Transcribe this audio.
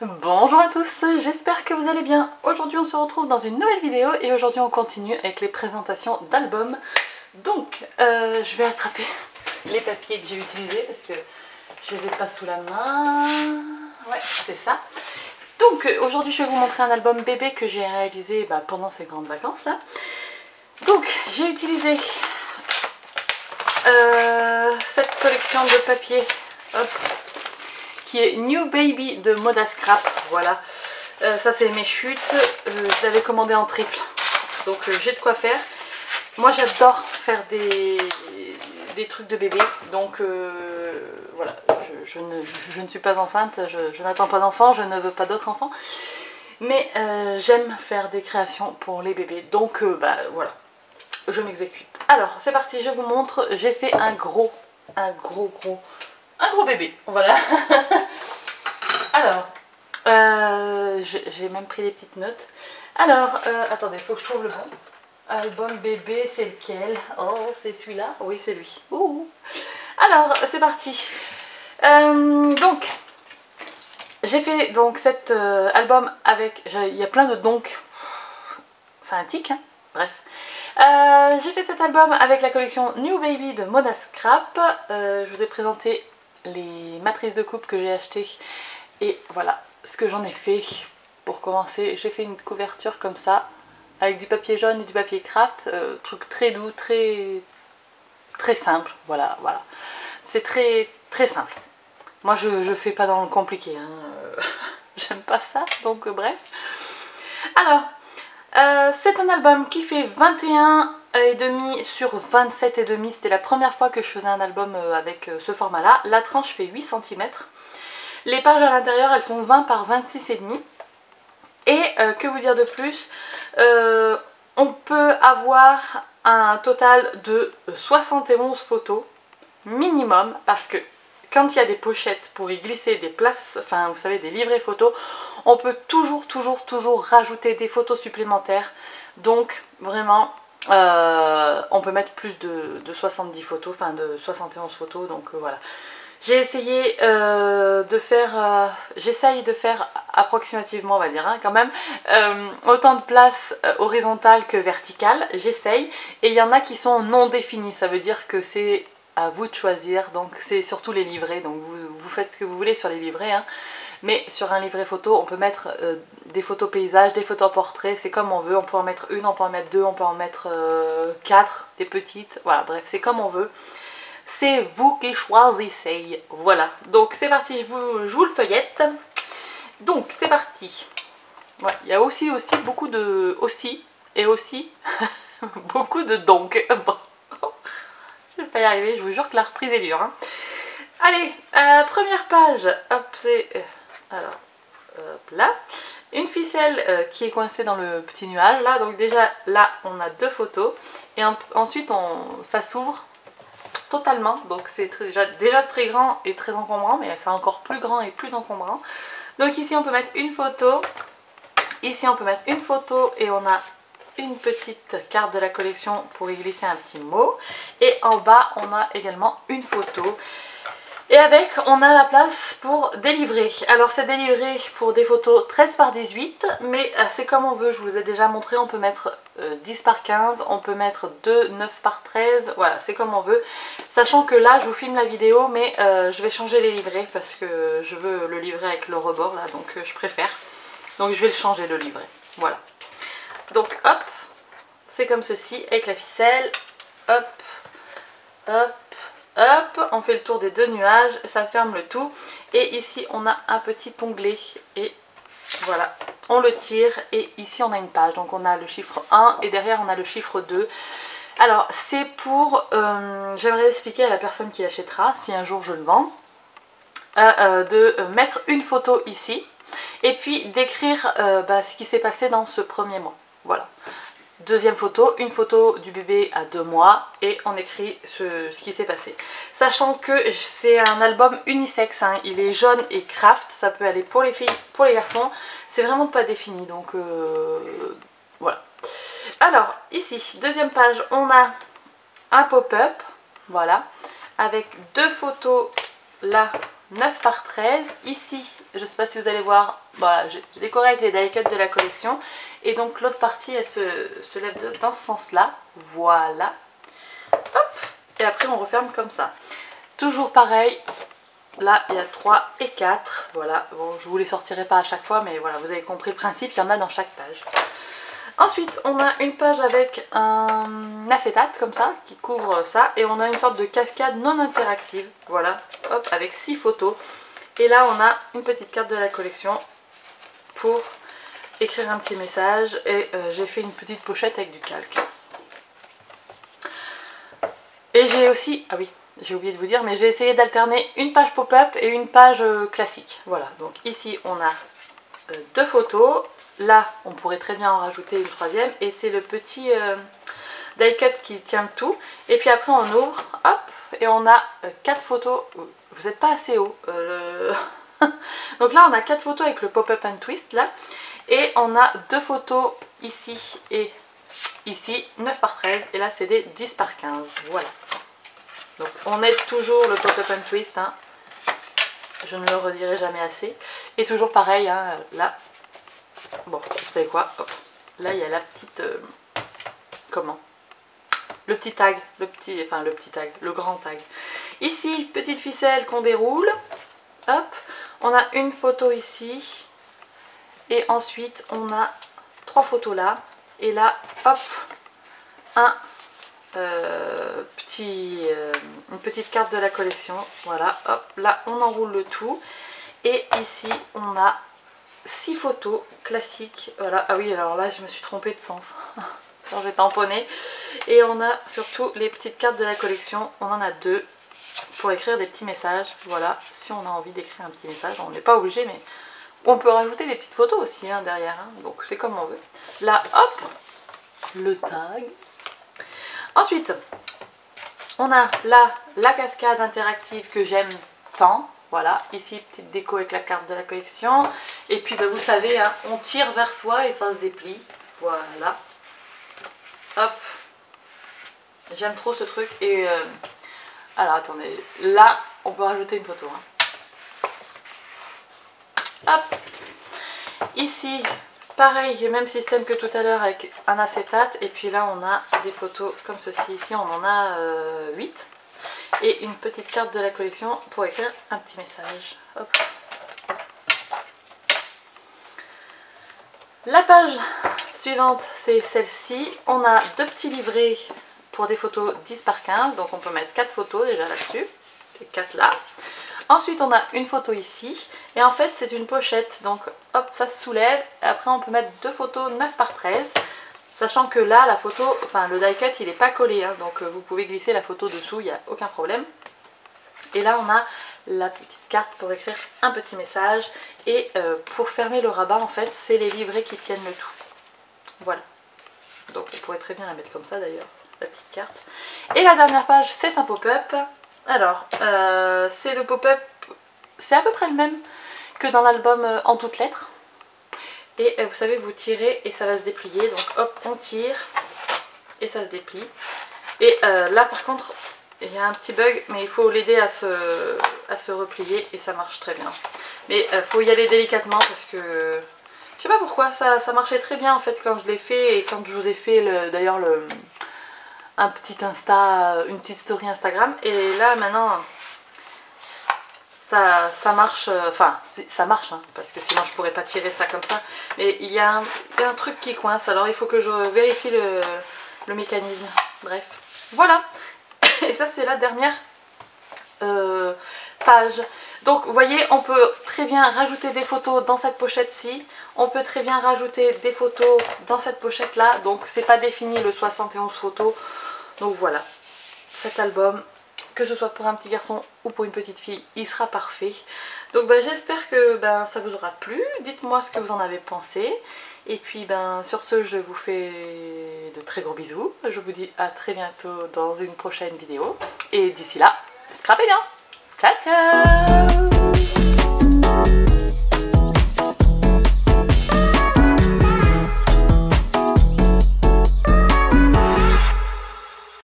Bonjour à tous, j'espère que vous allez bien. Aujourd'hui on se retrouve dans une nouvelle vidéo et aujourd'hui on continue avec les présentations d'albums. Donc je vais attraper les papiers que j'ai utilisés parce que je les ai pas sous la main. Ouais, c'est ça. Donc aujourd'hui je vais vous montrer un album bébé que j'ai réalisé pendant ces grandes vacances là. Donc j'ai utilisé cette collection de papier, hop, qui est New Baby de Moda Scrap. Voilà, ça c'est mes chutes, je l'avais commandé en triple, donc j'ai de quoi faire. Moi j'adore faire des trucs de bébé, donc voilà, je ne suis pas enceinte, je n'attends pas d'enfant, je ne veux pas d'autres enfants, mais j'aime faire des créations pour les bébés, donc voilà, je m'exécute. Alors c'est parti, je vous montre, j'ai fait un gros bébé, voilà. Alors, j'ai même pris des petites notes. Alors, attendez, il faut que je trouve le bon. Album bébé, c'est lequel? Oh, c'est celui-là? Oui, c'est lui. Ouh. Alors, c'est parti. Donc, j'ai fait donc cet album avec... Il y a plein de donc. C'est un tic, hein. Bref. J'ai fait cet album avec la collection New Baby de Moda Scrap. Je vous ai présenté les matrices de coupe que j'ai achetées. Et voilà ce que j'en ai fait. Pour commencer, j'ai fait une couverture comme ça, avec du papier jaune et du papier craft, truc très doux, très simple, voilà. C'est très simple. Moi je fais pas dans le compliqué, hein. J'aime pas ça, donc bref. Alors, c'est un album qui fait 21,5 sur 27,5, c'était la première fois que je faisais un album avec ce format là. La tranche fait 8 cm. Les pages à l'intérieur elles font 20 par 26,5. Et que vous dire de plus, on peut avoir un total de 71 photos minimum, parce que quand il y a des pochettes pour y glisser des places, enfin vous savez des livrets photos, on peut toujours rajouter des photos supplémentaires. Donc vraiment on peut mettre plus de 70 photos, enfin de 71 photos, donc voilà. J'ai essayé de faire, j'essaye de faire approximativement, on va dire, hein, quand même, autant de place horizontale que verticale, j'essaye. Et il y en a qui sont non définies, ça veut dire que c'est à vous de choisir, donc c'est surtout les livrets, donc vous faites ce que vous voulez sur les livrets, hein. Mais sur un livret photo, on peut mettre des photos paysages, des photos portraits, c'est comme on veut, on peut en mettre une, on peut en mettre deux, on peut en mettre 4, des petites, voilà, bref, c'est comme on veut. C'est vous qui choisissez. Voilà, donc c'est parti, je vous le feuillette. Donc c'est parti. Ouais, il y a aussi beaucoup de beaucoup de donc. Bon. Je vais pas y arriver, je vous jure que la reprise est dure, hein. Allez, première page. Hop, c'est... alors, hop là. Une ficelle qui est coincée dans le petit nuage là. Donc déjà là on a deux photos. Et ensuite ça s'ouvre totalement, donc c'est déjà très grand et très encombrant, mais c'est encore plus grand et plus encombrant. Donc ici on peut mettre une photo, ici on peut mettre une photo et on a une petite carte de la collection pour y glisser un petit mot, et en bas on a également une photo. Et avec, on a la place pour délivrer. Alors c'est délivré pour des photos 13 par 18, mais c'est comme on veut, je vous ai déjà montré, on peut mettre 10 par 15, on peut mettre 9 par 13, voilà, c'est comme on veut. Sachant que là, je vous filme la vidéo, mais je vais changer les livrets parce que je veux le livrer avec le rebord là, donc je préfère. Donc je vais le changer, le livret, voilà. Donc hop, c'est comme ceci, avec la ficelle, hop, hop. Hop, on fait le tour des deux nuages, ça ferme le tout. Et ici on a un petit onglet et voilà, on le tire et ici on a une page. Donc on a le chiffre 1 et derrière on a le chiffre 2. Alors c'est pour, j'aimerais expliquer à la personne qui l'achètera, si un jour je le vends, de mettre une photo ici et puis d'écrire ce qui s'est passé dans ce premier mois. Voilà. Deuxième photo, une photo du bébé à 2 mois et on écrit ce qui s'est passé. Sachant que c'est un album unisexe, hein, il est jaune et craft, ça peut aller pour les filles, pour les garçons, c'est vraiment pas défini, donc voilà. Alors ici, deuxième page, on a un pop-up, voilà, avec deux photos là 9 par 13. Ici, je ne sais pas si vous allez voir, voilà, j'ai décoré avec les die cut de la collection. Et donc l'autre partie, elle se lève dans ce sens-là. Voilà. Hop. Et après, on referme comme ça. Toujours pareil. Là, il y a 3 et 4. Voilà. Bon, je vous les sortirai pas à chaque fois, mais voilà, vous avez compris le principe. Il y en a dans chaque page. Ensuite, on a une page avec un acétate comme ça, qui couvre ça. Et on a une sorte de cascade non interactive. Voilà, hop, avec 6 photos. Et là, on a une petite carte de la collection pour écrire un petit message. Et j'ai fait une petite pochette avec du calque. Et j'ai aussi... Ah oui, j'ai oublié de vous dire, mais j'ai essayé d'alterner une page pop-up et une page classique. Voilà, donc ici, on a 2 photos. Là, on pourrait très bien en rajouter une troisième. Et c'est le petit die cut qui tient tout. Et puis après, on ouvre, hop, et on a 4 photos. Vous n'êtes pas assez haut. Donc là, on a 4 photos avec le pop-up and twist, là. Et on a 2 photos ici et ici, 9 par 13. Et là, c'est des 10 par 15. Voilà. Donc, on aide toujours le pop-up and twist, hein. Je ne le redirai jamais assez. Et toujours pareil, hein, là. Bon, vous savez quoi, hop. Là, il y a la petite... comment? Le petit tag, le grand tag. Ici, petite ficelle qu'on déroule. Hop. On a une photo ici. Et ensuite, on a 3 photos là. Et là, hop, une petite carte de la collection. Voilà, hop, là, on enroule le tout. Et ici, on a 6 photos classiques. Voilà, ah oui, alors là, je me suis trompée de sens. Alors, j'ai tamponné. Et on a surtout les petites cartes de la collection. On en a 2 pour écrire des petits messages. Voilà, si on a envie d'écrire un petit message, on n'est pas obligé, mais on peut rajouter des petites photos aussi, hein, derrière. Hein. Donc, c'est comme on veut. Là, hop, le tag. Ensuite, on a là la cascade interactive que j'aime tant. Voilà, ici, petite déco avec la carte de la collection. Et puis, bah, vous savez, hein, on tire vers soi et ça se déplie. Voilà. Hop. J'aime trop ce truc. Et alors, attendez. Là, on peut rajouter une photo. Hein. Hop. Ici, pareil, même système que tout à l'heure avec un acétate. Et puis là, on a des photos comme ceci. Ici, on en a 8. Et une petite carte de la collection pour écrire un petit message. Hop. La page suivante, c'est celle-ci. On a 2 petits livrets pour des photos 10 par 15. Donc on peut mettre 4 photos déjà là-dessus. Et 4 là. Ensuite, on a une photo ici. Et en fait, c'est une pochette. Donc hop, ça se soulève. Et après, on peut mettre 2 photos 9 par 13. Sachant que là, la photo, enfin le die cut, il n'est pas collé. Hein, donc vous pouvez glisser la photo dessous, il n'y a aucun problème. Et là, on a la petite carte pour écrire un petit message. Et pour fermer le rabat, en fait, c'est les livrets qui tiennent le tout. Voilà. Donc on pourrait très bien la mettre comme ça d'ailleurs, la petite carte. Et la dernière page, c'est un pop-up. Alors, c'est le pop-up, c'est à peu près le même que dans l'album en toutes lettres. Et vous savez, vous tirez et ça va se déplier. Donc hop, on tire et ça se déplie. Et là par contre, il y a un petit bug, mais il faut l'aider à se replier et ça marche très bien. Mais il faut y aller délicatement parce que... Je sais pas pourquoi, ça marchait très bien en fait quand je l'ai fait. Et quand je vous ai fait d'ailleurs un petit Insta, une petite story Instagram. Et là maintenant... Ça marche, enfin ça marche hein, parce que sinon je pourrais pas tirer ça comme ça, mais il y a un truc qui coince, alors il faut que je vérifie le mécanisme. Bref, voilà. Et ça c'est la dernière page. Donc vous voyez, on peut très bien rajouter des photos dans cette pochette-ci, on peut très bien rajouter des photos dans cette pochette-là, donc c'est pas défini le 71 photos. Donc voilà, cet album, que ce soit pour un petit garçon ou pour une petite fille, il sera parfait. Donc j'espère que ça vous aura plu. Dites-moi ce que vous en avez pensé. Et puis sur ce, je vous fais de très gros bisous. Je vous dis à très bientôt dans une prochaine vidéo. Et d'ici là, scrapez bien. Ciao ciao.